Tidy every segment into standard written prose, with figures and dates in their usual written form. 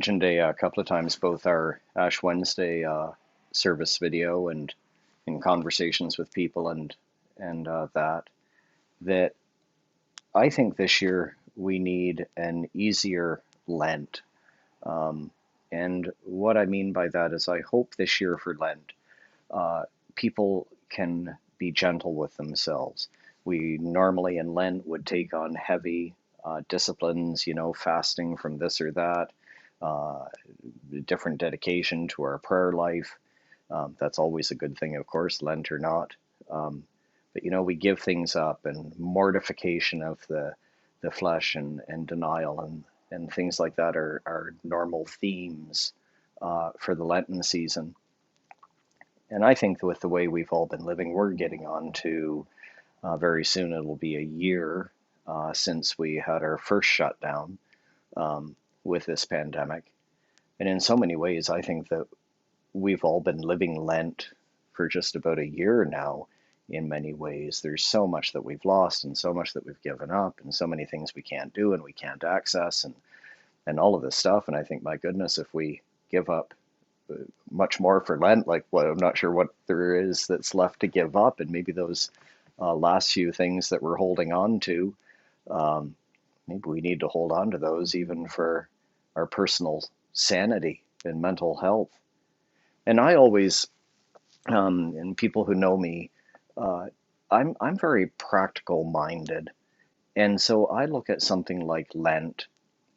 mentioned a couple of times both our Ash Wednesday service video and in conversations with people and that I think this year we need an easier Lent. Um, and what I mean by that is I hope this year for Lent, uh, people can be gentle with themselves. We normally in Lent would take on heavy disciplines, fasting from this or that, uh, different dedication to our prayer life. That's always a good thing, of course, Lent or not. Um, but we give things up, and mortification of the flesh and denial and things like that are normal themes for the Lenten season. And I think with the way we've all been living, we're getting on to very soon. It'll be a year since we had our first shutdown with this pandemic. And in so many ways, I think that we've all been living Lent for just about a year now. In many ways, there's so much that we've lost and so much that we've given up and so many things we can't do and we can't access and all of this stuff. And I think, my goodness, if we give up much more for Lent, like, well, I'm not sure what there is that's left to give up, and maybe those last few things that we're holding on to, um, maybe we need to hold on to those even for our personal sanity and mental health. And I always, and people who know me, uh, I'm very practical minded, and so I look at something like Lent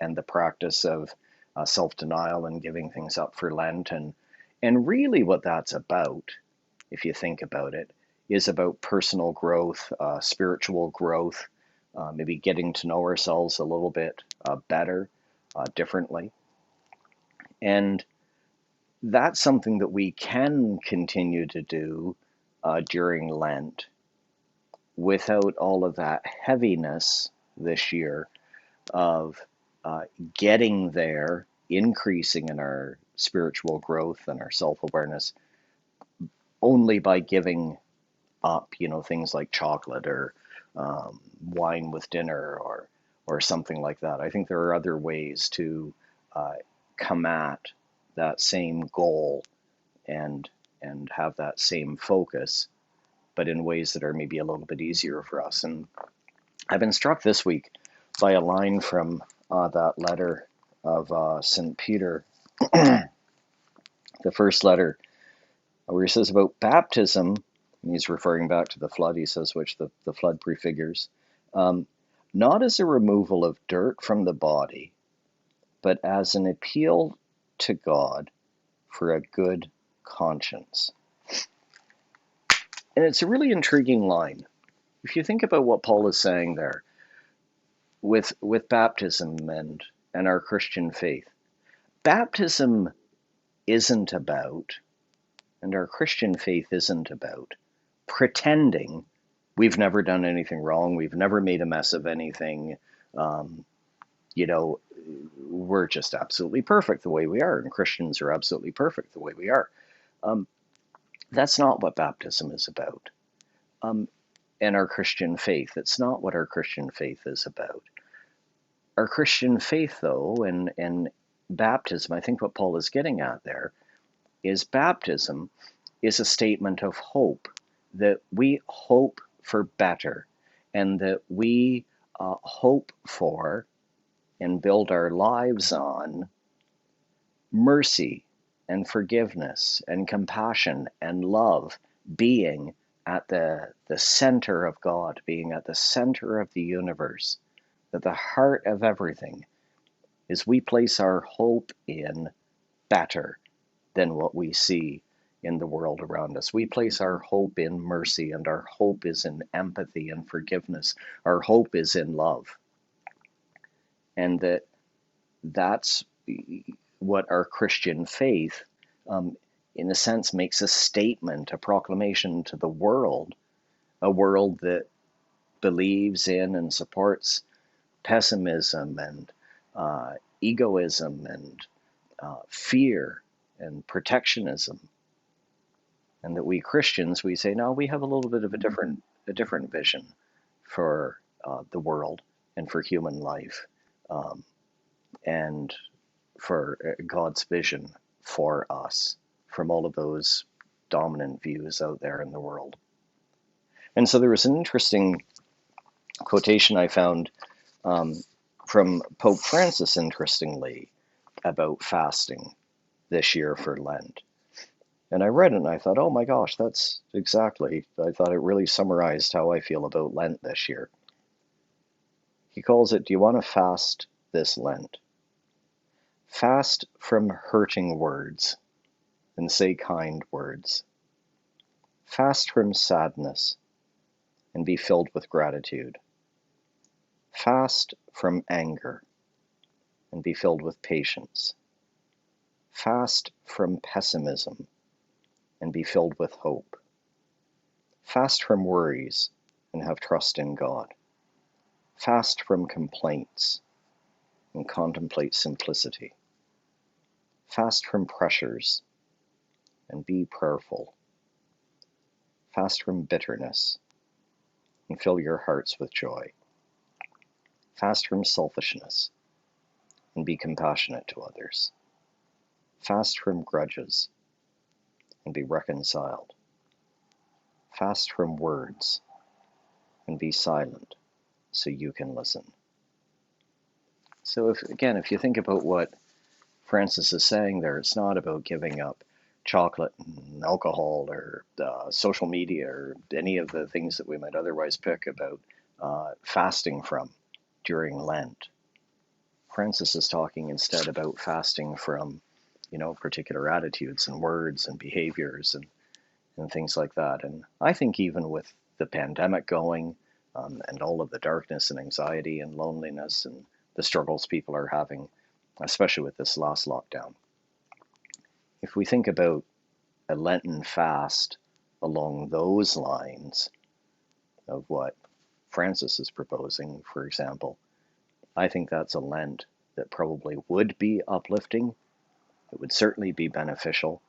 and the practice of self-denial and giving things up for Lent, and really what that's about, if you think about it, is about personal growth, spiritual growth, maybe getting to know ourselves a little bit better, differently, and that's something that we can continue to do during Lent without all of that heaviness this year of uh, getting there, increasing in our spiritual growth and our self awareness only by giving up, things like chocolate or wine with dinner or something like that. I think there are other ways to uh, come at that same goal and and have that same focus, but in ways that are maybe a little bit easier for us. And I've been struck this week by a line from that letter of St. Peter, the first letter, where he says about baptism, and he's referring back to the flood, he says, which the flood prefigures, um, not as a removal of dirt from the body, but as an appeal to God for a good conscience. And it's a really intriguing line. If you think about what Paul is saying there with baptism and our Christian faith, baptism isn't about, and our Christian faith isn't about, pretending we've never done anything wrong, we've never made a mess of anything, um, you know, we're just absolutely perfect the way we are, and Christians are absolutely perfect the way we are. Um, that's not what baptism is about. Um, and our Christian faith, it's not what our Christian faith is about. Our Christian faith, though, and baptism, I think what Paul is getting at there is baptism is a statement of hope, that we hope for better, and that we hope for and build our lives on mercy and forgiveness and compassion and love being at the center of God, being at the center of the universe, that the heart of everything is we place our hope in better than what we see in the world around us. We place our hope in mercy, and our hope is in empathy and forgiveness. Our hope is in love. And that's what our Christian faith, in a sense, makes a statement, a proclamation to the world, a world that believes in and supports pessimism and egoism and fear and protectionism, and that we Christians, we say, no, we have a little bit of a different vision for the world and for human life, um, and for God's vision for us from all of those dominant views out there in the world. And so there was an interesting quotation I found from Pope Francis, interestingly, about fasting this year for Lent. And I read it and I thought, oh my gosh, that's exactly, I thought it really summarized how I feel about Lent this year. He calls it, do you want to fast this Lent? Fast from hurting words and say kind words. Fast from sadness and be filled with gratitude. Fast from anger and be filled with patience. Fast from pessimism and be filled with hope. Fast from worries and have trust in God. Fast from complaints and contemplate simplicity. Fast from pressures and be prayerful. Fast from bitterness and fill your hearts with joy. Fast from selfishness and be compassionate to others. Fast from grudges and be reconciled. Fast from words and be silent so you can listen. So if you think about what Francis is saying there, it's not about giving up chocolate and alcohol or social media or any of the things that we might otherwise pick about fasting from during Lent. Francis is talking instead about fasting from, particular attitudes and words and behaviors and things like that. And I think even with the pandemic going and all of the darkness and anxiety and loneliness and the struggles people are having, especially with this last lockdown, if we think about a Lenten fast along those lines of what Francis is proposing, for example, I think that's a Lent that probably would be uplifting. It would certainly be beneficial.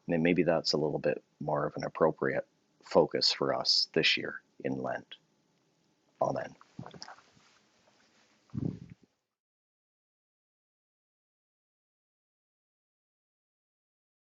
And maybe that's a little bit more of an appropriate focus for us this year in Lent. Amen.